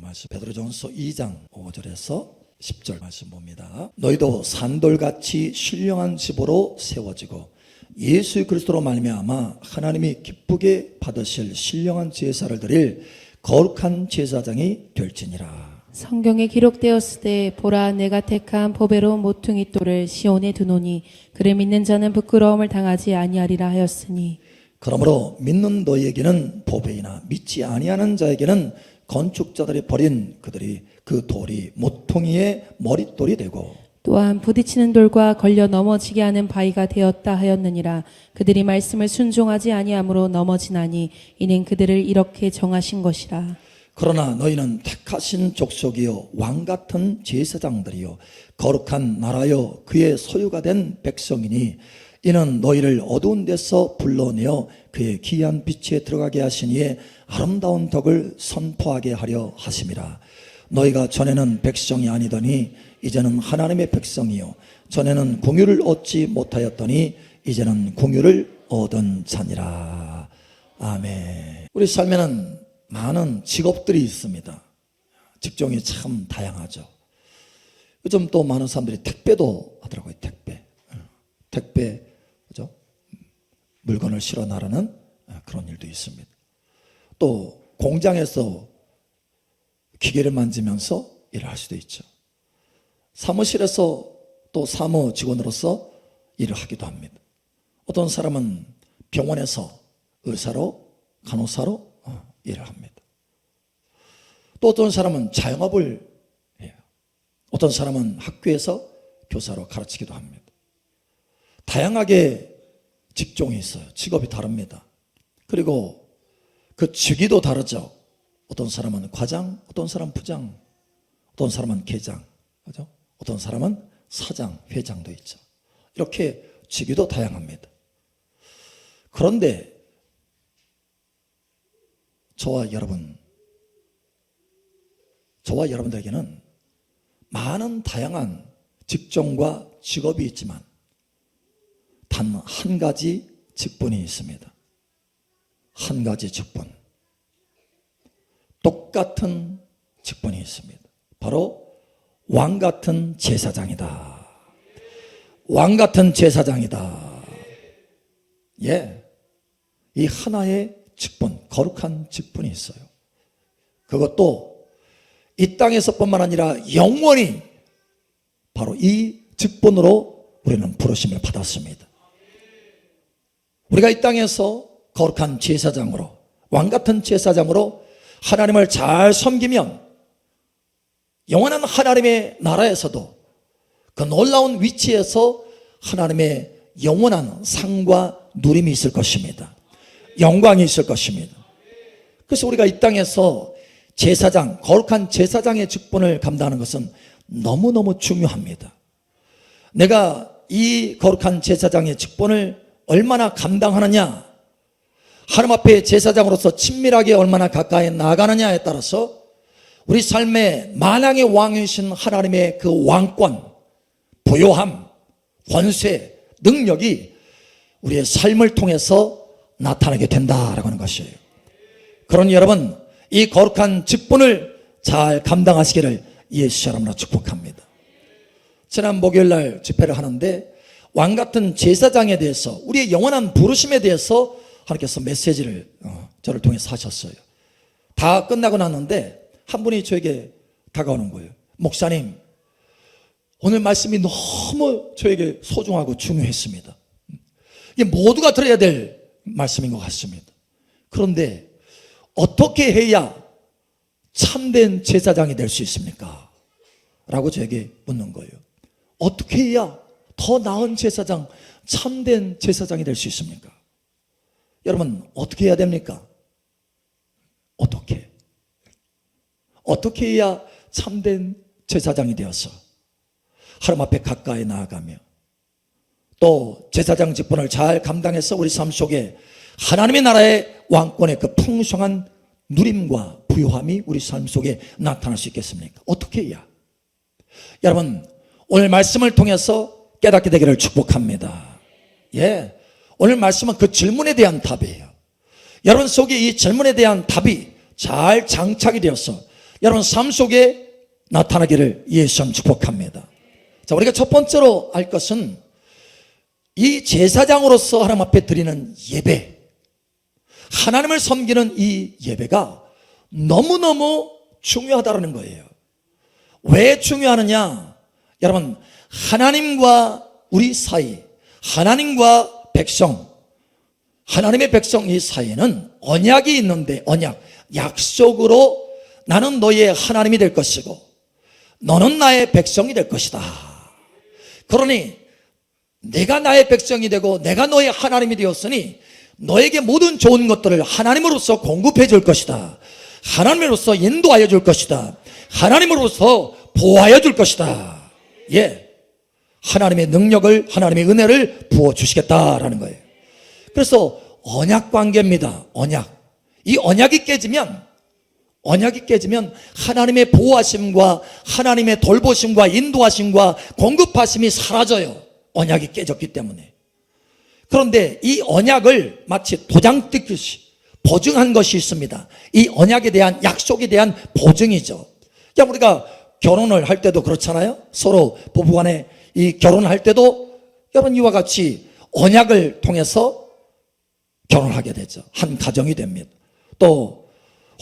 말씀 베드로전서 2장 5절에서 10절 말씀 봅니다. 너희도 산돌같이 신령한 집으로 세워지고 예수 그리스도로 말미암아 하나님이 기쁘게 받으실 신령한 제사를 드릴 거룩한 제사장이 될지니라. 성경에 기록되었으되 보라 내가 택한 보배로운 모퉁이 돌을 시온에 두노니 그를 믿는 자는 부끄러움을 당하지 아니하리라 하였으니 그러므로 믿는 너희에게는 보배이나 믿지 아니하는 자에게는 건축자들이 버린 그 돌이 모퉁이의 머릿돌이 되고 또한 부딪히는 돌과 걸려 넘어지게 하는 바위가 되었다 하였느니라. 그들이 말씀을 순종하지 아니함으로 넘어지나니 이는 그들을 이렇게 정하신 것이라. 그러나 너희는 택하신 족속이요 왕같은 제사장들이요 거룩한 나라요 그의 소유가 된 백성이니 이는 너희를 어두운 데서 불러내어 그의 귀한 빛에 들어가게 하시니에 아름다운 덕을 선포하게 하려 하심이라. 너희가 전에는 백성이 아니더니 이제는 하나님의 백성이요 전에는 공유를 얻지 못하였더니 이제는 공유를 얻은 자니라. 아멘. 우리 삶에는 많은 직업들이 있습니다. 직종이 참 다양하죠. 요즘 또 많은 사람들이 택배도 하더라고요. 택배 그죠? 물건을 실어 나르는 그런 일도 있습니다. 또 공장에서 기계를 만지면서 일을 할 수도 있죠. 사무실에서 또 사무 직원으로서 일을 하기도 합니다. 어떤 사람은 병원에서 의사로 간호사로 일을 합니다. 또 어떤 사람은 자영업을 해요. 어떤 사람은 학교에서 교사로 가르치기도 합니다. 다양하게 직종이 있어요. 직업이 다릅니다. 그리고 그 직위도 다르죠. 어떤 사람은 과장, 어떤 사람은 부장, 어떤 사람은 계장, 그죠? 어떤 사람은 사장, 회장도 있죠. 이렇게 직위도 다양합니다. 그런데 저와 여러분들에게는 많은 다양한 직종과 직업이 있지만 단 한 가지 직분이 있습니다. 한 가지 직분. 똑같은 직분이 있습니다. 바로 왕 같은 제사장이다. 왕 같은 제사장이다. 예. 이 하나의 직분, 거룩한 직분이 있어요. 그것도 이 땅에서뿐만 아니라 영원히 바로 이 직분으로 우리는 부르심을 받았습니다. 우리가 이 땅에서 거룩한 제사장으로, 왕 같은 제사장으로 하나님을 잘 섬기면 영원한 하나님의 나라에서도 그 놀라운 위치에서 하나님의 영원한 상과 누림이 있을 것입니다. 영광이 있을 것입니다. 그래서 우리가 이 땅에서 제사장, 거룩한 제사장의 직분을 감당하는 것은 너무너무 중요합니다. 내가 이 거룩한 제사장의 직분을 얼마나 감당하느냐, 하나님 앞에 제사장으로서 친밀하게 얼마나 가까이 나가느냐에 따라서 우리 삶의 만왕의 왕이신 하나님의 그 왕권, 부요함, 권세, 능력이 우리의 삶을 통해서 나타나게 된다라고 하는 것이에요. 그러니 여러분, 이 거룩한 직분을 잘 감당하시기를 예수 이름으로 축복합니다. 지난 목요일날 집회를 하는데 왕 같은 제사장에 대해서, 우리의 영원한 부르심에 대해서 하나님께서 메시지를 저를 통해서 하셨어요. 다 끝나고 났는데 한 분이 저에게 다가오는 거예요. 목사님, 오늘 말씀이 너무 저에게 소중하고 중요했습니다. 이게 모두가 들어야 될 말씀인 것 같습니다. 그런데 어떻게 해야 참된 제사장이 될 수 있습니까? 라고 저에게 묻는 거예요. 어떻게 해야 더 나은 제사장, 참된 제사장이 될 수 있습니까? 여러분, 어떻게 해야 됩니까? 어떻게 해야 참된 제사장이 되어서 하나님 앞에 가까이 나아가며 또 제사장 직분을 잘 감당해서 우리 삶 속에 하나님의 나라의 왕권의 그 풍성한 누림과 부요함이 우리 삶 속에 나타날 수 있겠습니까? 어떻게 해야? 여러분, 오늘 말씀을 통해서 깨닫게 되기를 축복합니다. 예, 오늘 말씀은 그 질문에 대한 답이에요. 여러분 속에 이 질문에 대한 답이 잘 장착이 되어서 여러분 삶 속에 나타나기를 예수님 축복합니다. 자, 우리가 첫 번째로 알 것은 이 제사장으로서 하나님 앞에 드리는 예배, 하나님을 섬기는 이 예배가 너무너무 중요하다는 거예요. 왜 중요하느냐? 여러분, 하나님과 우리 사이, 하나님과 백성, 하나님의 백성 이 사이에는 언약이 있는데, 언약, 약속으로 나는 너의 하나님이 될 것이고 너는 나의 백성이 될 것이다. 그러니 내가 나의 백성이 되고 내가 너의 하나님이 되었으니 너에게 모든 좋은 것들을 하나님으로서 공급해 줄 것이다. 하나님으로서 인도하여 줄 것이다. 하나님으로서 보호하여 줄 것이다. 예, 하나님의 능력을, 하나님의 은혜를 부어주시겠다라는 거예요. 그래서 언약 관계입니다. 언약. 이 언약이 깨지면 하나님의 보호하심과 하나님의 돌보심과 인도하심과 공급하심이 사라져요. 언약이 깨졌기 때문에. 그런데 이 언약을 마치 도장 찍듯이 보증한 것이 있습니다. 이 언약에 대한, 약속에 대한 보증이죠. 우리가 결혼을 할 때도 그렇잖아요. 서로 부부간에 이 결혼할 때도 여러분 이와 같이 언약을 통해서 결혼하게 되죠. 한 가정이 됩니다. 또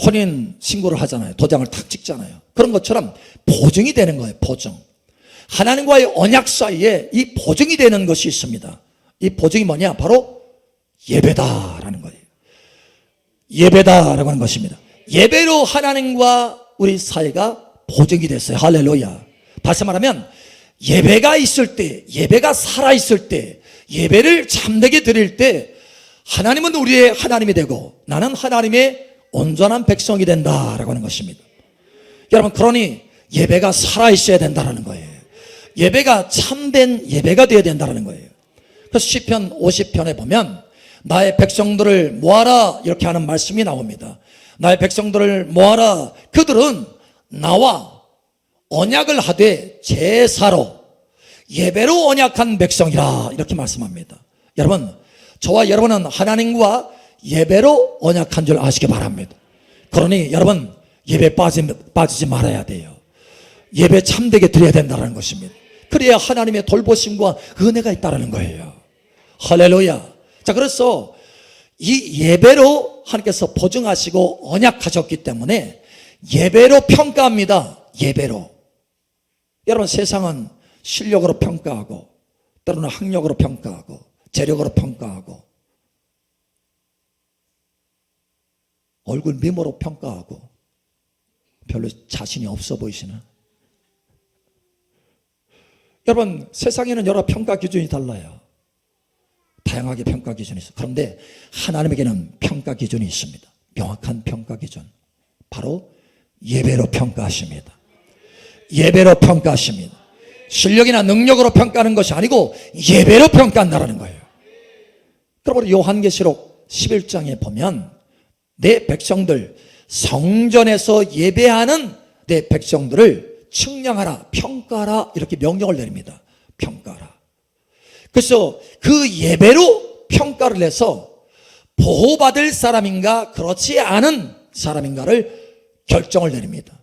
혼인 신고를 하잖아요. 도장을 탁 찍잖아요. 그런 것처럼 보증이 되는 거예요. 보증. 하나님과의 언약 사이에 이 보증이 되는 것이 있습니다. 이 보증이 뭐냐? 바로 예배다라는 거예요. 예배다라고 하는 것입니다. 예배로 하나님과 우리 사이가 보증이 됐어요. 할렐루야. 다시 말하면 예배가 있을 때, 예배가 살아있을 때, 예배를 참되게 드릴 때 하나님은 우리의 하나님이 되고 나는 하나님의 온전한 백성이 된다라고 하는 것입니다. 여러분, 그러니 예배가 살아있어야 된다는 거예요. 예배가 참된 예배가 되어야 된다는 거예요. 그래서 시편 50편에 보면 나의 백성들을 모아라 이렇게 하는 말씀이 나옵니다. 나의 백성들을 모아라. 그들은 나와 언약을 하되 제사로 예배로 언약한 백성이라 이렇게 말씀합니다. 여러분, 저와 여러분은 하나님과 예배로 언약한 줄 아시기 바랍니다. 그러니 여러분 예배 빠지지 말아야 돼요. 예배 참되게 드려야 된다는 것입니다. 그래야 하나님의 돌보심과 은혜가 있다는 거예요. 할렐루야. 자, 그래서 이 예배로 하나님께서 보증하시고 언약하셨기 때문에 예배로 평가합니다. 예배로. 여러분, 세상은 실력으로 평가하고 때로는 학력으로 평가하고 재력으로 평가하고 얼굴 미모로 평가하고 별로 자신이 없어 보이시나? 여러분, 세상에는 여러 평가 기준이 달라요. 다양하게 평가 기준이 있어요. 그런데 하나님에게는 평가 기준이 있습니다. 명확한 평가 기준. 바로 예배로 평가하십니다. 예배로 평가하십니다. 실력이나 능력으로 평가하는 것이 아니고 예배로 평가한다는 거예요. 그러므로 요한계시록 11장에 보면 내 백성들, 성전에서 예배하는 내 백성들을 측량하라, 평가하라 이렇게 명령을 내립니다. 평가하라. 그래서 그 예배로 평가를 해서 보호받을 사람인가 그렇지 않은 사람인가를 결정을 내립니다.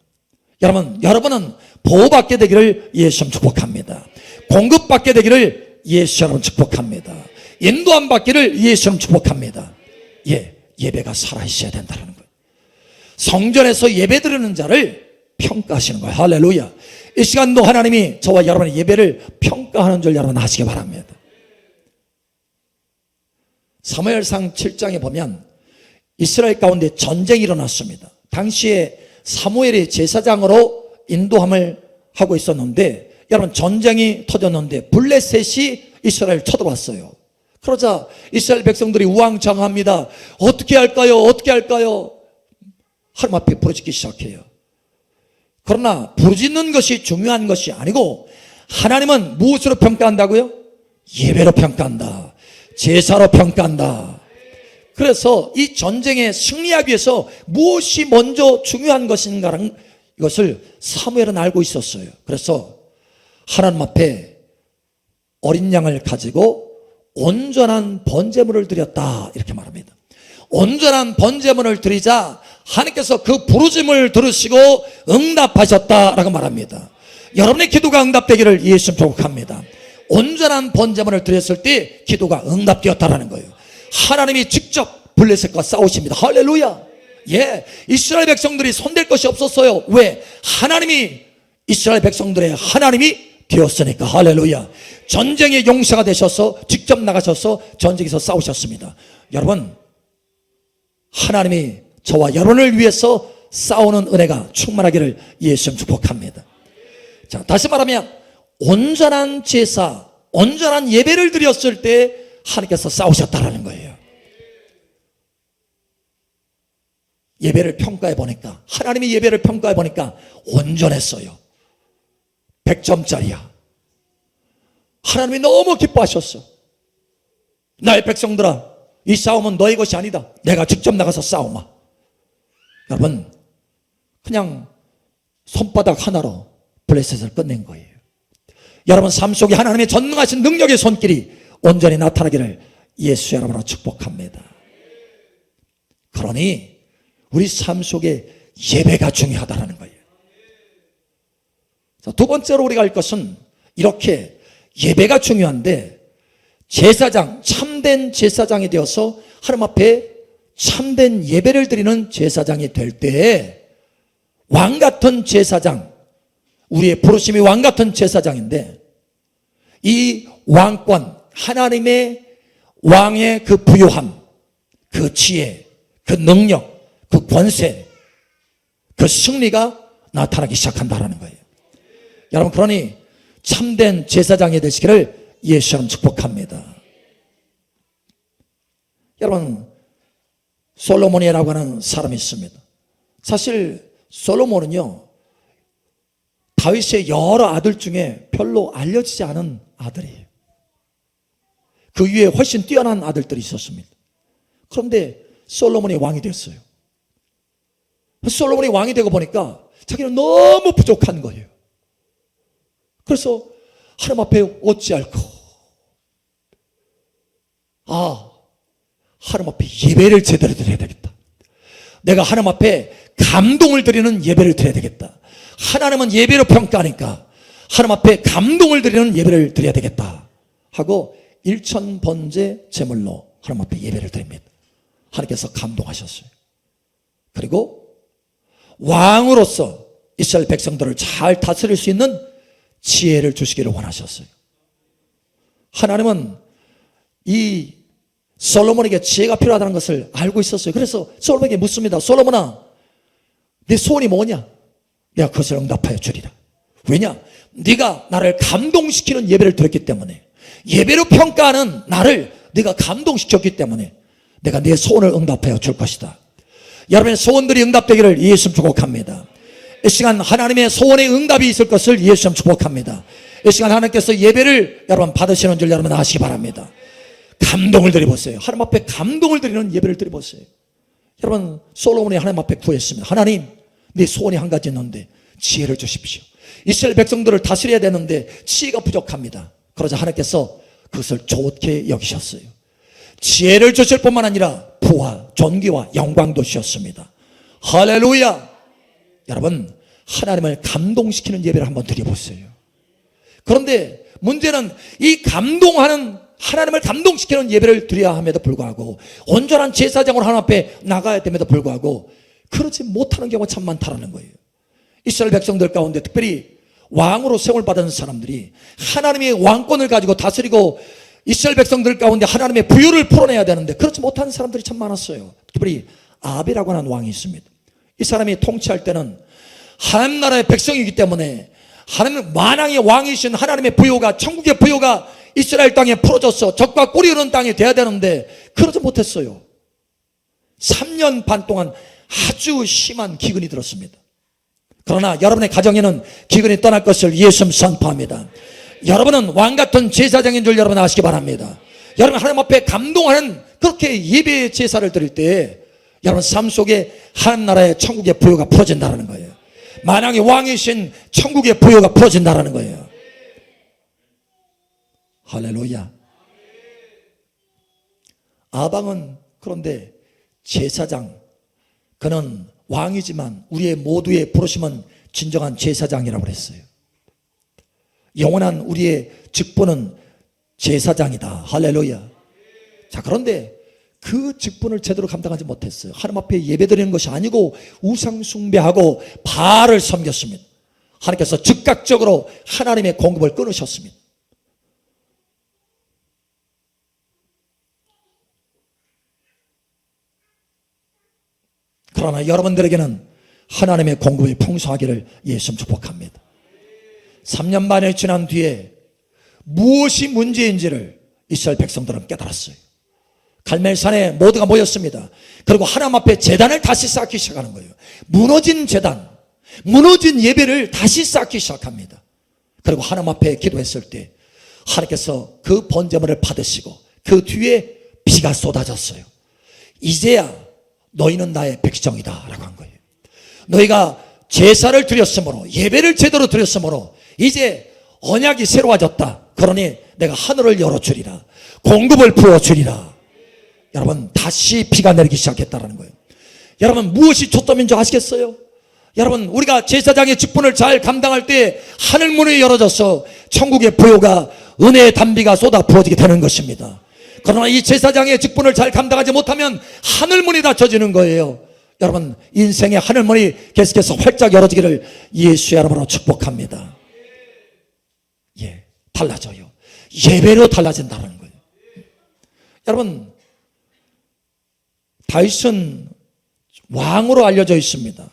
여러분은 보호받게 되기를 예수님 축복합니다. 공급받게 되기를 예수님 축복합니다. 인도함 받기를 예수님 축복합니다. 예배가 살아있어야 된다는 거예요. 성전에서 예배 드리는 자를 평가하시는 거예요. 할렐루야. 이 시간도 하나님이 저와 여러분의 예배를 평가하는 줄 여러분 아시기 바랍니다. 사무엘상 7장에 보면 이스라엘 가운데 전쟁이 일어났습니다. 당시에 사무엘이 제사장으로 인도함을 하고 있었는데 여러분, 전쟁이 터졌는데 블레셋이 이스라엘을 쳐들어왔어요. 그러자 이스라엘 백성들이 우왕좌왕합니다. 어떻게 할까요? 어떻게 할까요? 하나님 앞에 부르짖기 시작해요. 그러나 부르짖는 것이 중요한 것이 아니고 하나님은 무엇으로 평가한다고요? 예배로 평가한다. 제사로 평가한다. 그래서 이 전쟁에 승리하기 위해서 무엇이 먼저 중요한 것인가라는 것을 사무엘은 알고 있었어요. 그래서 하나님 앞에 어린 양을 가지고 온전한 번제물을 드렸다 이렇게 말합니다. 온전한 번제물을 드리자 하나님께서 그 부르심을 들으시고 응답하셨다라고 말합니다. 여러분의 기도가 응답되기를 예수 축복합니다. 온전한 번제물을 드렸을 때 기도가 응답되었다라는 거예요. 하나님이 직접 블레셋과 싸우십니다. 할렐루야. 예, 이스라엘 백성들이 손댈 것이 없었어요. 왜? 하나님이 이스라엘 백성들의 하나님이 되었으니까. 할렐루야. 전쟁의 용사가 되셔서 직접 나가셔서 전쟁에서 싸우셨습니다. 여러분, 하나님이 저와 여러분을 위해서 싸우는 은혜가 충만하기를 예수 축복합니다. 자, 다시 말하면 온전한 제사, 온전한 예배를 드렸을 때 하나님께서 싸우셨다라는 거예요. 예배를 평가해 보니까, 하나님이 예배를 평가해 보니까 온전했어요. 100점짜리야. 하나님이 너무 기뻐하셨어. 나의 백성들아, 이 싸움은 너의 것이 아니다. 내가 직접 나가서 싸우마. 여러분, 그냥 손바닥 하나로 블레셋을 끝낸 거예요. 여러분 삶 속에 하나님의 전능하신 능력의 손길이 온전히 나타나기를 예수 여러분으로 축복합니다. 그러니 우리 삶 속에 예배가 중요하다는 거예요. 두 번째로 우리가 할 것은 이렇게 예배가 중요한데, 제사장, 참된 제사장이 되어서 하나님 앞에 참된 예배를 드리는 제사장이 될 때에 왕같은 제사장, 우리의 부르심이 왕같은 제사장인데, 이 왕권, 하나님의 왕의 그 부요함, 그 지혜, 그 능력, 그 권세, 그 승리가 나타나기 시작한다는 거예요. 여러분, 그러니 참된 제사장이 되시기를 예수님 축복합니다. 여러분, 솔로몬이라고 하는 사람이 있습니다. 사실 솔로몬은요, 다윗의 여러 아들 중에 별로 알려지지 않은 아들이에요. 그 위에 훨씬 뛰어난 아들들이 있었습니다. 그런데 솔로몬이 왕이 됐어요. 솔로몬이 왕이 되고 보니까 자기는 너무 부족한 거예요. 그래서 하나님 앞에 어찌할까? 하나님 앞에 예배를 제대로 드려야 되겠다. 내가 하나님 앞에 감동을 드리는 예배를 드려야 되겠다. 하나님은 예배로 평가하니까 하나님 앞에 감동을 드리는 예배를 드려야 되겠다 하고 1,000번제 제물로 하나님 앞에 예배를 드립니다. 하나님께서 감동하셨어요. 그리고 왕으로서 이스라엘 백성들을 잘 다스릴 수 있는 지혜를 주시기를 원하셨어요. 하나님은 이 솔로몬에게 지혜가 필요하다는 것을 알고 있었어요. 그래서 솔로몬에게 묻습니다. 솔로몬아, 네 소원이 뭐냐? 내가 그것을 응답하여 주리라. 왜냐? 네가 나를 감동시키는 예배를 드렸기 때문에, 예배로 평가하는 나를 네가 감동시켰기 때문에 내가 네 소원을 응답하여 줄 것이다. 여러분의 소원들이 응답되기를 예수 축복합니다. 이 시간 하나님의 소원의 응답이 있을 것을 예수 축복합니다. 이 시간 하나님께서 예배를 여러분 받으시는 줄 여러분 아시기 바랍니다. 감동을 드려보세요. 하나님 앞에 감동을 드리는 예배를 드려보세요. 여러분, 솔로몬이 하나님 앞에 구했습니다. 하나님, 내 소원이 한 가지 있는데 지혜를 주십시오. 이스라엘 백성들을 다스려야 되는데 지혜가 부족합니다. 그러자 하나님께서 그것을 좋게 여기셨어요. 지혜를 주실 뿐만 아니라 부와 존귀와 영광도 주셨습니다. 할렐루야. 여러분, 하나님을 감동시키는 예배를 한번 드려보세요. 그런데 문제는 이 감동하는, 하나님을 감동시키는 예배를 드려야 함에도 불구하고, 온전한 제사장으로 하나님 앞에 나가야 됨에도 불구하고 그렇지 못하는 경우가 참 많다는 거예요. 이스라엘 백성들 가운데 특별히 왕으로 세움을 받은 사람들이 하나님의 왕권을 가지고 다스리고 이스라엘 백성들 가운데 하나님의 부유를 풀어내야 되는데 그렇지 못한 사람들이 참 많았어요. 특별히 아비라고 하는 왕이 있습니다. 이 사람이 통치할 때는 하나님 나라의 백성이기 때문에 하나님 만왕의 왕이신 하나님의 부요가, 천국의 부요가 이스라엘 땅에 풀어져서 적과 꿀이 흐르는 땅이 돼야 되는데 그러지 못했어요. 3년 반 동안 아주 심한 기근이 들었습니다. 그러나 여러분의 가정에는 기근이 떠날 것을 예수 선포합니다. 여러분은 왕같은 제사장인 줄 여러분 아시기 바랍니다. 여러분 하나님 앞에 감동하는 그렇게 예배의 제사를 드릴 때 여러분 삶 속에 하나님 나라의 천국의 부요가 풀어진다는 거예요. 만왕의 왕이신 천국의 부요가 풀어진다는 거예요. 할렐루야. 아방은 그런데 제사장, 그는 왕이지만 우리의 모두의 부르심은 진정한 제사장이라고 그랬어요. 영원한 우리의 직분은 제사장이다. 할렐루야. 자, 그런데 그 직분을 제대로 감당하지 못했어요. 하나님 앞에 예배드리는 것이 아니고 우상 숭배하고 바알을 섬겼습니다. 하나님께서 즉각적으로 하나님의 공급을 끊으셨습니다. 그러나 여러분들에게는 하나님의 공급이 풍성하기를 예수님 축복합니다. 3년 만에 지난 뒤에 무엇이 문제인지를 이스라엘 백성들은 깨달았어요. 갈멜산에 모두가 모였습니다. 그리고 하나님 앞에 제단을 다시 쌓기 시작하는 거예요. 무너진 제단, 무너진 예배를 다시 쌓기 시작합니다. 그리고 하나님 앞에 기도했을 때 하나님께서 그 번제물을 받으시고 그 뒤에 비가 쏟아졌어요. 이제야 너희는 나의 백성이다 라고 한 거예요. 너희가 제사를 드렸으므로, 예배를 제대로 드렸으므로 이제 언약이 새로워졌다. 그러니 내가 하늘을 열어주리라, 공급을 부어주리라. 여러분, 다시 비가 내리기 시작했다는 거예요. 여러분, 무엇이 초점인 줄 아시겠어요? 여러분, 우리가 제사장의 직분을 잘 감당할 때 하늘 문이 열어져서 천국의 부요가, 은혜의 단비가 쏟아 부어지게 되는 것입니다. 그러나 이 제사장의 직분을 잘 감당하지 못하면 하늘 문이 닫혀지는 거예요. 여러분, 인생의 하늘 문이 계속해서 활짝 열어지기를 예수의 이름으로 축복합니다. 예, 달라져요. 예배로 달라진다는 거예요. 여러분, 다윗은 왕으로 알려져 있습니다.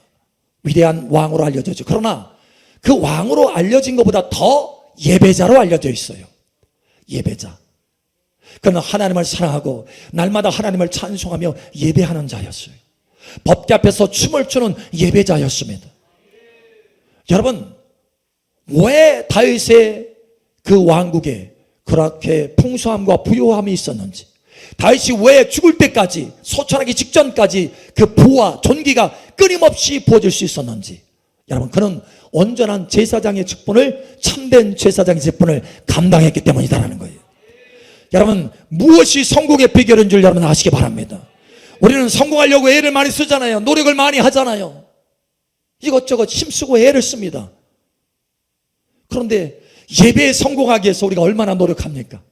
위대한 왕으로 알려져 있죠. 그러나 그 왕으로 알려진 것보다 더 예배자로 알려져 있어요. 예배자. 그는 하나님을 사랑하고 날마다 하나님을 찬송하며 예배하는 자였어요. 법궤 앞에서 춤을 추는 예배자였습니다. 여러분, 왜 다윗의 그 왕국에 그렇게 풍성함과 부요함이 있었는지, 다윗이 왜 죽을 때까지, 소천하기 직전까지 그 부와 존귀가 끊임없이 부어질 수 있었는지, 여러분, 그는 온전한 제사장의 직분을, 참된 제사장의 직분을 감당했기 때문이다라는 거예요. 여러분, 무엇이 성공의 비결인 줄 여러분 아시기 바랍니다. 우리는 성공하려고 애를 많이 쓰잖아요. 노력을 많이 하잖아요. 이것저것 힘쓰고 애를 씁니다. 그런데 예배에 성공하기 위해서 우리가 얼마나 노력합니까?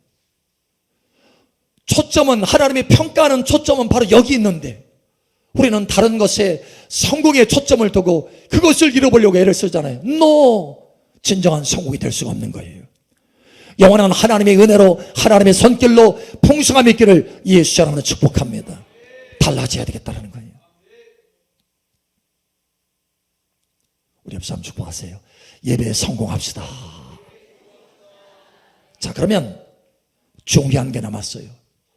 초점은, 하나님이 평가하는 초점은 바로 여기 있는데 우리는 다른 것에 성공의 초점을 두고 그것을 이뤄보려고 애를 쓰잖아요. 진정한 성공이 될 수가 없는 거예요. 영원한 하나님의 은혜로, 하나님의 손길로 풍성함이 있기를 예수 이름으로 축복합니다. 달라져야 되겠다는 거예요. 우리 옆 사람 축복하세요. 예배에 성공합시다. 자, 그러면 중요한 게 남았어요.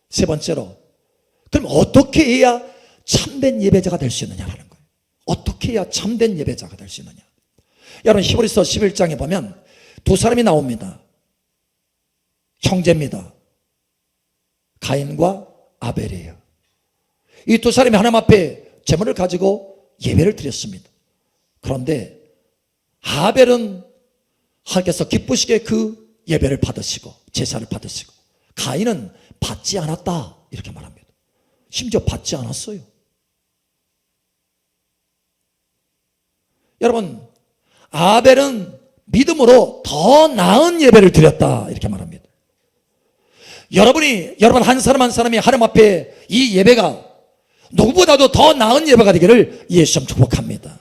세 번째로, 그럼 어떻게 해야 참된 예배자가 될 수 있느냐라는 거예요. 어떻게 해야 참된 예배자가 될 수 있느냐. 여러분, 히브리서 11장에 보면 두 사람이 나옵니다. 형제입니다. 가인과 아벨이에요. 이 두 사람이 하나님 앞에 제물을 가지고 예배를 드렸습니다. 그런데 아벨은 하나님께서 기쁘시게 그 예배를 받으시고 제사를 받으시고, 가인은 받지 않았다 이렇게 말합니다. 심지어 받지 않았어요. 여러분, 아벨은 믿음으로 더 나은 예배를 드렸다 이렇게 말합니다. 여러분 한 사람 한 사람이 하나님 앞에 이 예배가 누구보다도 더 나은 예배가 되기를 예수님 축복합니다.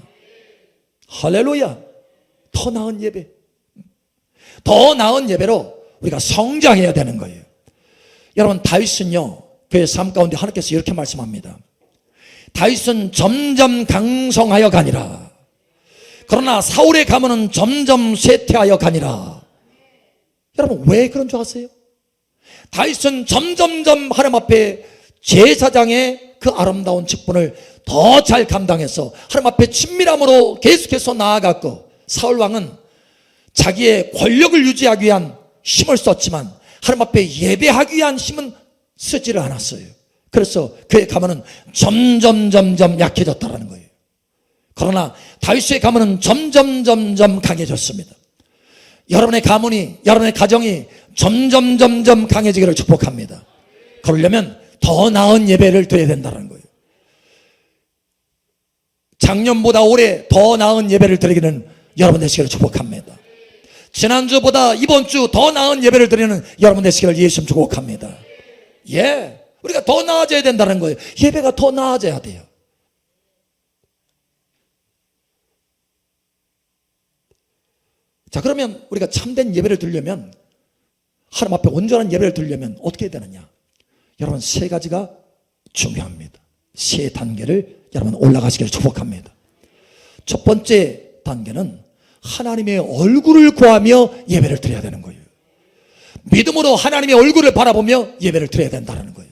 할렐루야. 더 나은 예배, 더 나은 예배로 우리가 성장해야 되는 거예요. 여러분, 다윗은요, 그의 삶 가운데 하나님께서 이렇게 말씀합니다. 다윗은 점점 강성하여 가니라. 그러나 사울의 가문은 점점 쇠퇴하여 가니라. 여러분, 왜 그런 줄 아세요? 다윗은 점점점 하나님 앞에 제사장의 그 아름다운 직분을 더 잘 감당해서 하나님 앞에 친밀함으로 계속해서 나아갔고, 사울 왕은 자기의 권력을 유지하기 위한 힘을 썼지만 하나님 앞에 예배하기 위한 힘은 쓰지를 않았어요. 그래서 그의 가문은 점점 약해졌다는 거예요. 그러나 다윗의 가문은 점점 강해졌습니다. 여러분의 가문이, 여러분의 가정이 점점 강해지기를 축복합니다. 그러려면 더 나은 예배를 드려야 된다는 거예요. 작년보다 올해 더 나은 예배를 드리기는 여러분 되시기를 축복합니다. 지난주보다 이번 주 더 나은 예배를 드리는 여러분 되시기를 예수님 축복합니다. 예, 우리가 더 나아져야 된다는 거예요. 예배가 더 나아져야 돼요. 자, 그러면 우리가 참된 예배를 드리려면, 하나님 앞에 온전한 예배를 드리려면 어떻게 해야 되느냐? 여러분, 세 가지가 중요합니다. 세 단계를 여러분 올라가시기를 축복합니다. 첫 번째 단계는 하나님의 얼굴을 구하며 예배를 드려야 되는 거예요. 믿음으로 하나님의 얼굴을 바라보며 예배를 드려야 된다는 거예요.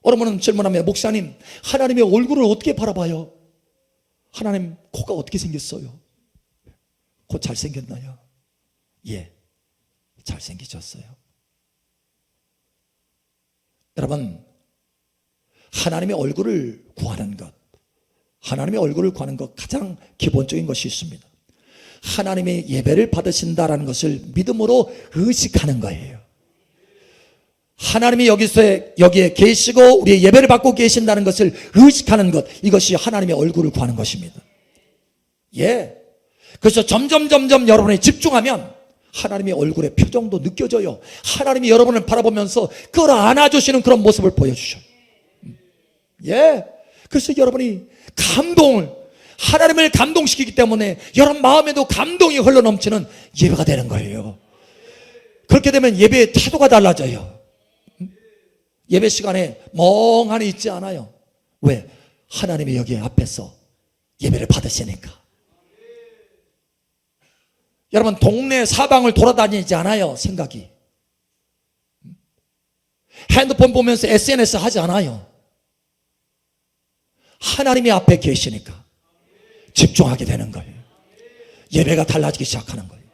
어느 분은 질문합니다. 목사님, 하나님의 얼굴을 어떻게 바라봐요? 하나님 코가 어떻게 생겼어요? 코 잘생겼나요? 예, 잘생기셨어요. 여러분, 하나님의 얼굴을 구하는 것, 하나님의 얼굴을 구하는 것 가장 기본적인 것이 있습니다. 하나님의 예배를 받으신다라는 것을 믿음으로 의식하는 거예요. 하나님이 여기에 계시고 우리의 예배를 받고 계신다는 것을 의식하는 것, 이것이 하나님의 얼굴을 구하는 것입니다. 예. 그래서 점점 여러분이 집중하면 하나님의 얼굴의 표정도 느껴져요. 하나님이 여러분을 바라보면서 그걸 안아주시는 그런 모습을 보여주셔요. 예. 그래서 여러분이 하나님을 감동시키기 때문에 여러분 마음에도 감동이 흘러넘치는 예배가 되는 거예요. 그렇게 되면 예배의 태도가 달라져요. 예배 시간에 멍하니 있지 않아요. 왜? 하나님이 여기 앞에서 예배를 받으시니까. 여러분, 동네 사방을 돌아다니지 않아요. 생각이. 핸드폰 보면서 SNS 하지 않아요. 하나님이 앞에 계시니까 집중하게 되는 거예요. 예배가 달라지기 시작하는 거예요.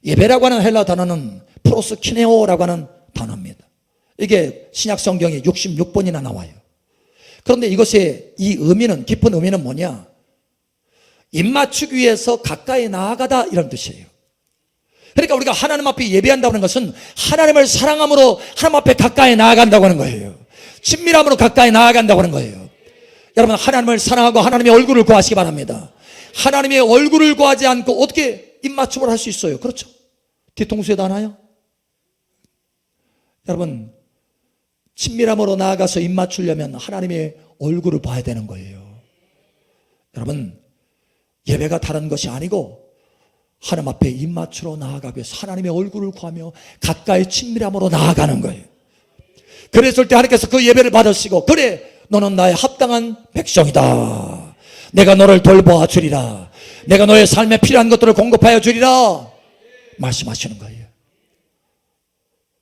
예배라고 하는 헬라 단어는 프로스키네오라고 하는 단어입니다. 이게 신약 성경에 66번이나 나와요. 그런데 이것의 이 의미는, 깊은 의미는 뭐냐? 입맞추기 위해서 가까이 나아가다, 이런 뜻이에요. 그러니까 우리가 하나님 앞에 예배한다고 하는 것은 하나님을 사랑함으로 하나님 앞에 가까이 나아간다고 하는 거예요. 친밀함으로 가까이 나아간다고 하는 거예요. 여러분, 하나님을 사랑하고 하나님의 얼굴을 구하시기 바랍니다. 하나님의 얼굴을 구하지 않고 어떻게 입맞춤을 할 수 있어요? 그렇죠? 뒤통수에도 하나요? 여러분, 친밀함으로 나아가서 입맞추려면 하나님의 얼굴을 봐야 되는 거예요. 여러분, 예배가 다른 것이 아니고 하나님 앞에 입맞추러 나아가기 위해서 하나님의 얼굴을 구하며 가까이 친밀함으로 나아가는 거예요. 그랬을 때 하나님께서 그 예배를 받으시고, 그래, 너는 나의 합당한 백성이다. 내가 너를 돌보아 주리라. 내가 너의 삶에 필요한 것들을 공급하여 주리라. 말씀하시는 거예요.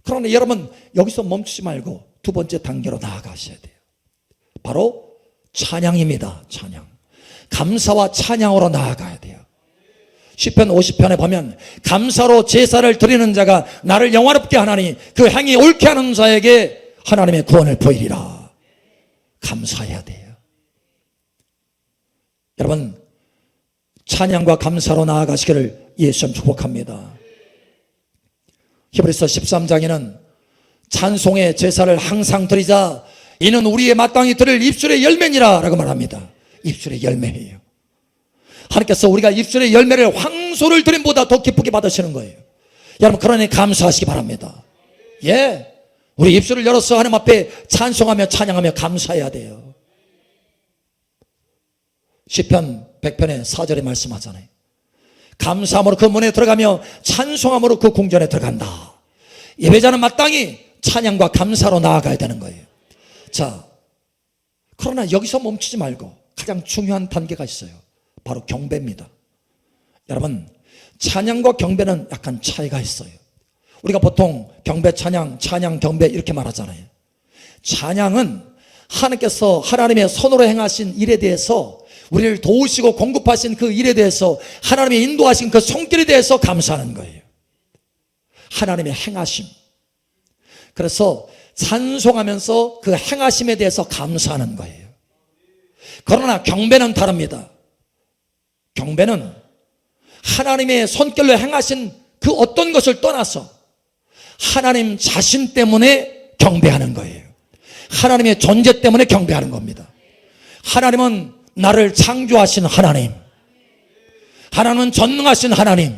그러나 여러분, 여기서 멈추지 말고 두 번째 단계로 나아가셔야 돼요. 바로 찬양입니다. 찬양. 감사와 찬양으로 나아가야 돼요. 시편 50편에 보면 감사로 제사를 드리는 자가 나를 영화롭게 하나니 그 행위 옳게 하는 자에게 하나님의 구원을 보이리라. 감사해야 돼요. 여러분, 찬양과 감사로 나아가시기를 예수님 축복합니다. 히브리서 13장에는 찬송의 제사를 항상 드리자, 이는 우리의 마땅히 드릴 입술의 열매니라 라고 말합니다. 입술의 열매예요. 하나님께서 우리가 입술의 열매를 황소를 드림보다 더 기쁘게 받으시는 거예요. 여러분, 그러니 감사하시기 바랍니다. 예, 우리 입술을 열어서 하나님 앞에 찬송하며 찬양하며 감사해야 돼요. 시편 100편의 4절에 말씀하잖아요. 감사함으로 그 문에 들어가며 찬송함으로 그 궁전에 들어간다. 예배자는 마땅히 찬양과 감사로 나아가야 되는 거예요. 자, 그러나 여기서 멈추지 말고 가장 중요한 단계가 있어요. 바로 경배입니다. 여러분, 찬양과 경배는 약간 차이가 있어요. 우리가 보통 경배, 찬양, 찬양, 경배 이렇게 말하잖아요. 찬양은 하나님께서 하나님의 손으로 행하신 일에 대해서, 우리를 도우시고 공급하신 그 일에 대해서, 하나님의 인도하신 그 손길에 대해서 감사하는 거예요. 하나님의 행하심. 그래서 찬송하면서 그 행하심에 대해서 감사하는 거예요. 그러나 경배는 다릅니다. 경배는 하나님의 손길로 행하신 그 어떤 것을 떠나서 하나님 자신 때문에 경배하는 거예요. 하나님의 존재 때문에 경배하는 겁니다. 하나님은 나를 창조하신 하나님, 하나님은 전능하신 하나님,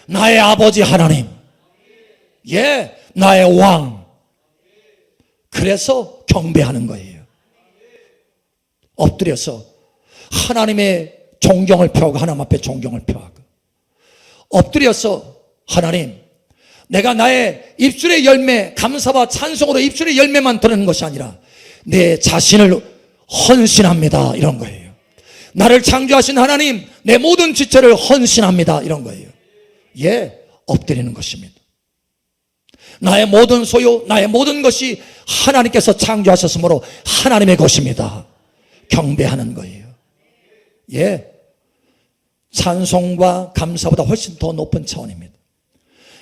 나의 아버지 하나님, 예, 나의 왕. 그래서 경배하는 거예요. 엎드려서 하나님의 존경을 표하고, 하나님 앞에 존경을 표하고, 엎드려서 하나님, 내가 나의 입술의 열매, 감사와 찬송으로 입술의 열매만 드리는 것이 아니라 내 자신을 헌신합니다, 이런 거예요. 나를 창조하신 하나님, 내 모든 지체를 헌신합니다, 이런 거예요. 예, 엎드리는 것입니다. 나의 모든 소유, 나의 모든 것이 하나님께서 창조하셨으므로 하나님의 것입니다. 경배하는 거예요. 예, 찬송과 감사보다 훨씬 더 높은 차원입니다.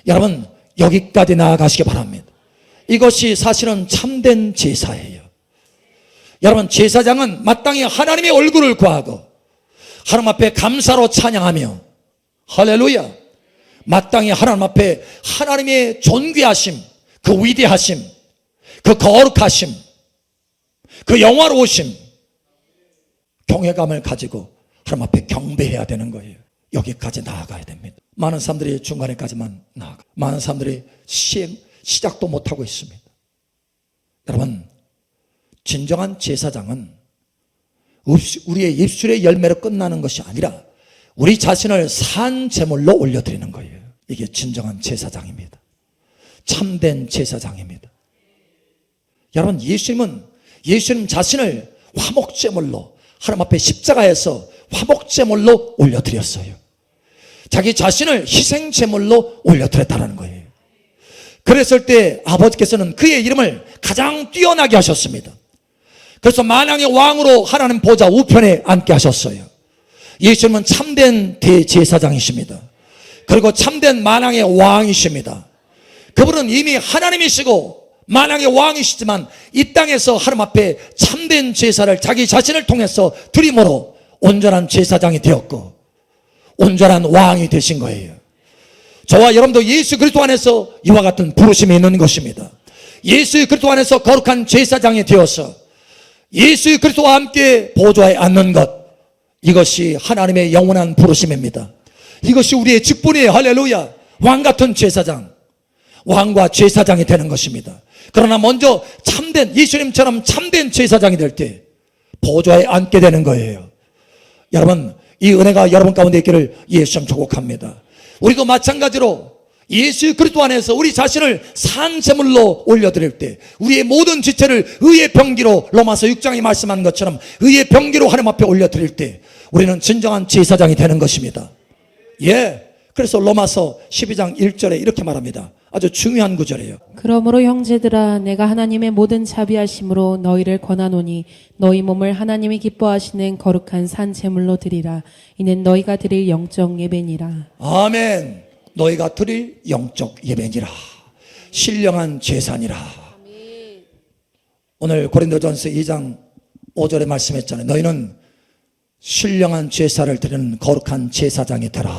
여러분, 여기까지 나아가시기 바랍니다. 이것이 사실은 참된 제사예요. 여러분, 제사장은 마땅히 하나님의 얼굴을 구하고 하나님 앞에 감사로 찬양하며, 할렐루야, 마땅히 하나님 앞에 하나님의 존귀하심, 그 위대하심, 그 거룩하심, 그 영화로우심, 경외감을 가지고 하나님 앞에 경배해야 되는 거예요. 여기까지 나아가야 됩니다. 많은 사람들이 중간에까지만 나아가, 많은 사람들이 시작도 못하고 있습니다. 여러분, 진정한 제사장은 우리의 입술의 열매로 끝나는 것이 아니라 우리 자신을 산 제물로 올려드리는 거예요. 이게 진정한 제사장입니다. 참된 제사장입니다. 여러분, 예수님 자신을 화목제물로 하나님 앞에 십자가에서 화목제물로 올려드렸어요. 자기 자신을 희생제물로 올려드렸다는 거예요. 그랬을 때 아버지께서는 그의 이름을 가장 뛰어나게 하셨습니다. 그래서 만왕의 왕으로 하나님 보좌 우편에 앉게 하셨어요. 예수님은 참된 대제사장이십니다. 그리고 참된 만왕의 왕이십니다. 그분은 이미 하나님이시고 만왕의 왕이시지만 이 땅에서 하나님 앞에 참된 제사를 자기 자신을 통해서 드림으로 온전한 제사장이 되었고 온전한 왕이 되신 거예요. 저와 여러분도 예수 그리스도 안에서 이와 같은 부르심이 있는 것입니다. 예수 그리스도 안에서 거룩한 제사장이 되어서 예수 그리스도와 함께 보좌에 앉는 것, 이것이 하나님의 영원한 부르심입니다. 이것이 우리의 직분이에요. 할렐루야. 왕같은 제사장, 왕과 제사장이 되는 것입니다. 그러나 먼저 참된, 예수님처럼 참된 제사장이 될 때 보좌에 앉게 되는 거예요. 여러분, 이 은혜가 여러분 가운데 있기를 예수님 축복합니다. 우리도 마찬가지로 예수 그리스도 안에서 우리 자신을 산 제물로 올려드릴 때 우리의 모든 지체를 의의 병기로, 로마서 6장이 말씀한 것처럼 의의 병기로 하나님 앞에 올려드릴 때 우리는 진정한 제사장이 되는 것입니다. 예, 그래서 로마서 12장 1절에 이렇게 말합니다. 아주 중요한 구절이에요. 그러므로 형제들아, 내가 하나님의 모든 자비하심으로 너희를 권하노니 너희 몸을 하나님이 기뻐하시는 거룩한 산 제물로 드리라. 이는 너희가 드릴 영적 예배니라. 아멘. 너희가 드릴 영적 예배니라. 신령한 제사니라. 오늘 고린도전서 2장 5절에 말씀했잖아요. 너희는 신령한 제사를 드리는 거룩한 제사장이 되라.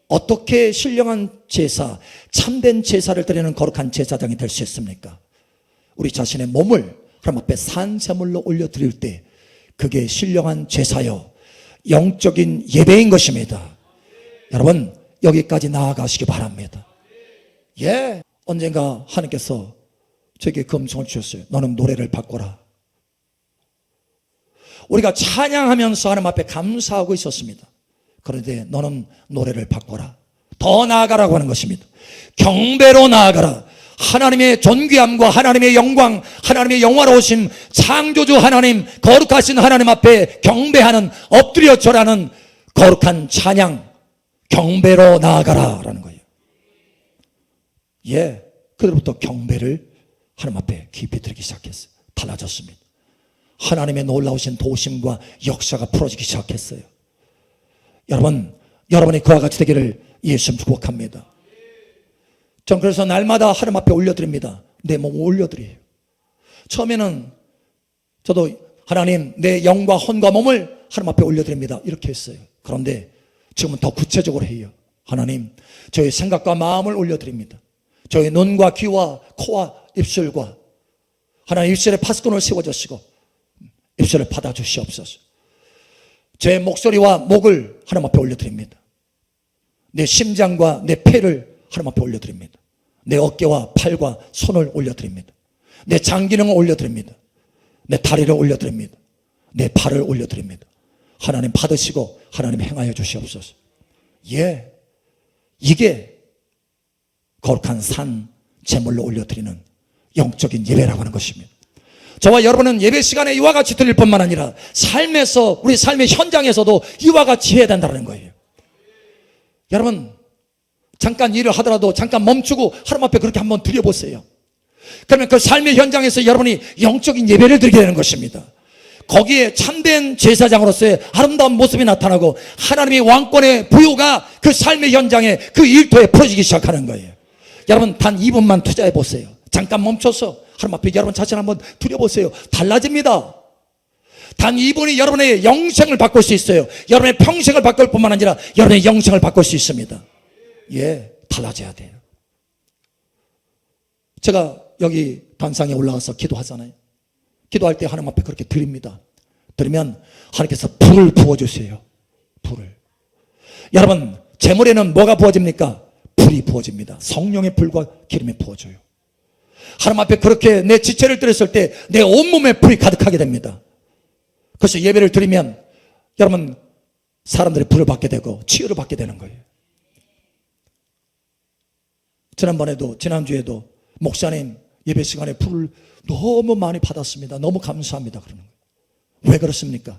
어떻게 신령한 제사, 참된 제사를 드리는 거룩한 제사장이 될 수 있습니까? 우리 자신의 몸을 하나님 앞에 산 제물로 올려드릴 때 그게 신령한 제사요, 영적인 예배인 것입니다. 여러분, 여기까지 나아가시기 바랍니다. 예, 언젠가 하나님께서 저에게 그 음성을 주셨어요. 너는 노래를 바꿔라. 우리가 찬양하면서 하나님 앞에 감사하고 있었습니다. 그런데 너는 노래를 바꿔라. 더 나아가라고 하는 것입니다. 경배로 나아가라. 하나님의 존귀함과 하나님의 영광, 하나님의 영화로우심, 창조주 하나님, 거룩하신 하나님 앞에 경배하는, 엎드려 절하는 거룩한 찬양, 경배로 나아가라라는 거예요. 예, 그때부터 경배를 하나님 앞에 깊이 드리기 시작했어요. 달라졌습니다. 하나님의 놀라우신 도심과 역사가 풀어지기 시작했어요. 여러분이 그와 같이 되기를 예수님 축복합니다. 전 그래서 날마다 하나님 앞에 올려드립니다. 내 몸을 올려드려요. 처음에는 저도 하나님, 내 영과 혼과 몸을 하나님 앞에 올려드립니다, 이렇게 했어요. 그런데 지금은 더 구체적으로 해요. 하나님, 저의 생각과 마음을 올려드립니다. 저의 눈과 귀와 코와 입술과, 하나님 입술에 파수꾼을 세워주시고 입술을 받아주시옵소서. 제 목소리와 목을 하나님 앞에 올려드립니다. 내 심장과 내 폐를 하나님 앞에 올려드립니다. 내 어깨와 팔과 손을 올려드립니다. 내 장기능을 올려드립니다. 내 다리를 올려드립니다. 내 발을 올려드립니다. 하나님 받으시고 하나님 행하여 주시옵소서. 예, 이게 거룩한 산 제물로 올려드리는 영적인 예배라고 하는 것입니다. 저와 여러분은 예배 시간에 이와 같이 드릴 뿐만 아니라 삶에서, 우리 삶의 현장에서도 이와 같이 해야 된다는 거예요. 여러분, 잠깐 일을 하더라도 잠깐 멈추고 하나님 앞에 그렇게 한번 드려보세요. 그러면 그 삶의 현장에서 여러분이 영적인 예배를 드리게 되는 것입니다. 거기에 참된 제사장으로서의 아름다운 모습이 나타나고 하나님의 왕권의 부요가 그 삶의 현장에, 그 일터에 풀어지기 시작하는 거예요. 여러분, 단 2분만 투자해 보세요. 잠깐 멈춰서 하나님 앞에 여러분 자신 한번 드려보세요. 달라집니다. 단 2분이 여러분의 영생을 바꿀 수 있어요. 여러분의 평생을 바꿀 뿐만 아니라 여러분의 영생을 바꿀 수 있습니다. 예, 달라져야 돼요. 제가 여기 단상에 올라가서 기도하잖아요. 기도할 때 하나님 앞에 그렇게 드립니다. 드리면 하나님께서 불을 부어주세요. 불을. 여러분, 제물에는 뭐가 부어집니까? 불이 부어집니다. 성령의 불과 기름이 부어져요. 하나님 앞에 그렇게 내 지체를 드렸을 때 내 온몸에 불이 가득하게 됩니다. 그래서 예배를 드리면 여러분, 사람들이 불을 받게 되고 치유를 받게 되는 거예요. 지난주에도 목사님 예배 시간에 불을 너무 많이 받았습니다. 너무 감사합니다. 그러는 거예요. 왜 그렇습니까?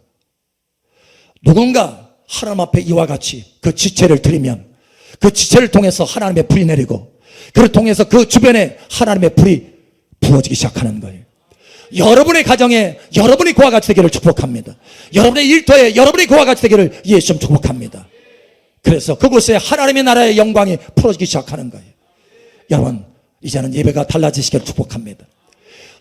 누군가 하나님 앞에 이와 같이 그 지체를 드리면 그 지체를 통해서 하나님의 불이 내리고 그를 통해서 그 주변에 하나님의 불이 부어지기 시작하는 거예요. 여러분의 가정에 여러분이 그와 같이 되기를 축복합니다. 여러분의 일터에 여러분이 그와 같이 되기를 예수님 축복합니다. 그래서 그곳에 하나님의 나라의 영광이 풀어지기 시작하는 거예요. 여러분, 이제는 예배가 달라지시기를 축복합니다.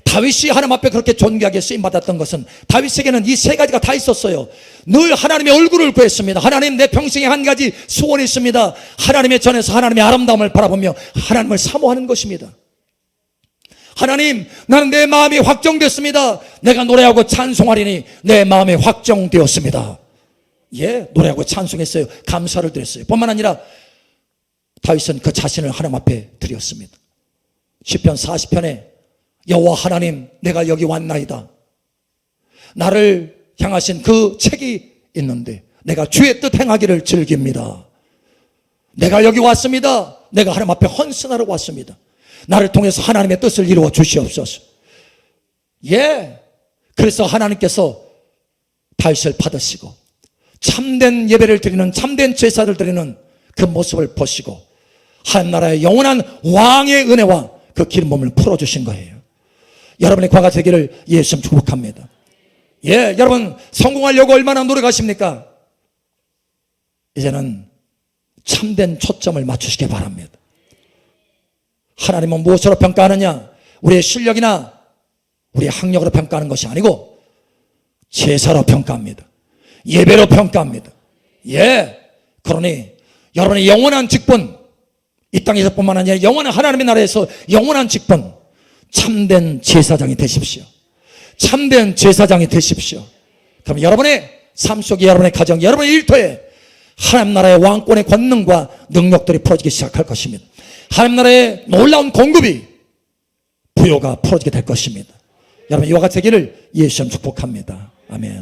다윗이 하나님 앞에 그렇게 존귀하게 쓰임받았던 것은 다윗에게는 이 세 가지가 다 있었어요. 늘 하나님의 얼굴을 구했습니다. 하나님, 내 평생에 한 가지 소원이 있습니다. 하나님의 전에서 하나님의 아름다움을 바라보며 하나님을 사모하는 것입니다. 하나님, 나는 내 마음이 확정됐습니다. 내가 노래하고 찬송하리니 내 마음이 확정되었습니다. 예, 노래하고 찬송했어요. 감사를 드렸어요. 뿐만 아니라 다윗은 그 자신을 하나님 앞에 드렸습니다. 시편 40편에 여호와 하나님, 내가 여기 왔나이다. 나를 향하신 그 책이 있는데 내가 주의 뜻 행하기를 즐깁니다. 내가 여기 왔습니다. 내가 하나님 앞에 헌신하러 왔습니다. 나를 통해서 하나님의 뜻을 이루어 주시옵소서. 예, 그래서 하나님께서 다윗을 받으시고 참된 예배를 드리는, 참된 제사를 드리는 그 모습을 보시고 하나님 나라의 영원한 왕의 은혜와 그 기름 부음을 풀어주신 거예요. 여러분의 과가 되기를 예수님 축복합니다. 예, 여러분 성공하려고 얼마나 노력하십니까? 이제는 참된 초점을 맞추시기 바랍니다. 하나님은 무엇으로 평가하느냐? 우리의 실력이나 우리의 학력으로 평가하는 것이 아니고 제사로 평가합니다. 예배로 평가합니다. 예, 그러니 여러분의 영원한 직분, 이 땅에서뿐만 아니라 영원한 하나님의 나라에서 영원한 직분, 참된 제사장이 되십시오. 참된 제사장이 되십시오. 그럼 여러분의 삶 속에, 여러분의 가정, 여러분의 일터에 하나님 나라의 왕권의 권능과 능력들이 풀어지기 시작할 것입니다. 하나님 나라의 놀라운 공급이, 부요가 풀어지게 될 것입니다. 여러분, 이와 같이 되기를 예수님 축복합니다. 아멘.